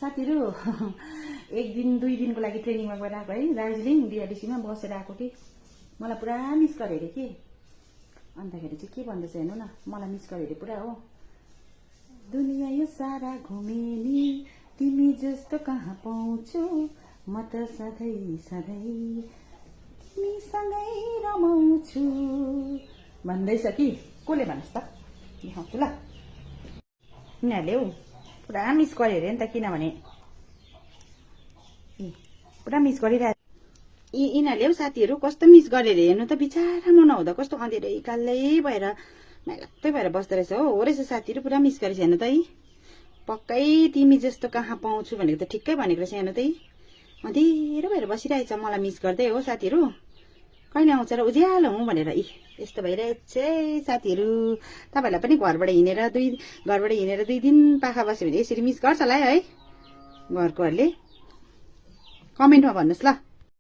साथीहरु एक दिन 2 दिनको लागि ट्रेनिङमा गएर आएको है दार्जिलिङ डिआरडिसीमा बसेर आएको कि मलाई पुरा मिस गरे रे के अन्तखेरि चाहिँ के भन्दैछ हेर्नु न मलाई मिस गरे रे पुरा हो दुनिया यो सारा घुमे नि तिमी जस्तो कहाँ पाउँछु म त सधैँ सधैँ तिमीसँगै रमाउँछु भन्दैछ कि कसले भन्नुस् त देखाउँछु ल यिनीहरूले हौ पुरा मिस गरे अरे नि त किनभने पुरा मिस गरिरहेको यिनीहरूले हौ साथीहरू कस्तो मिस गरे अरे हेर्नु त बिचारा मन हुँदा कस्तो अँधेरै कालै भएर मेलक्कै भएर बस्दो रहेछ हो रहेछ साथीहरू पुरा मिस गरेछ हेर्नु त है पक्कै तिमी जस्तो कहाँ पाउँछु भनेको त ठिक्कै भनेको रहेछ हेर्नु त अँधेरो भएर बसिरहेछ मलाई मिस गर्दै हो साथीहरू कहिले आउँछ र उज्यालो हुँ भनेर यस्तो भइरहेछ साथीहरू तपाईँहरूलाई पनि घरबाट हिँडेर 2 दिन पाखा बस्यो भने यसरी मिस गर्छ होला है घरकोहरूले कमेन्टमा भन्नुहोस् ल।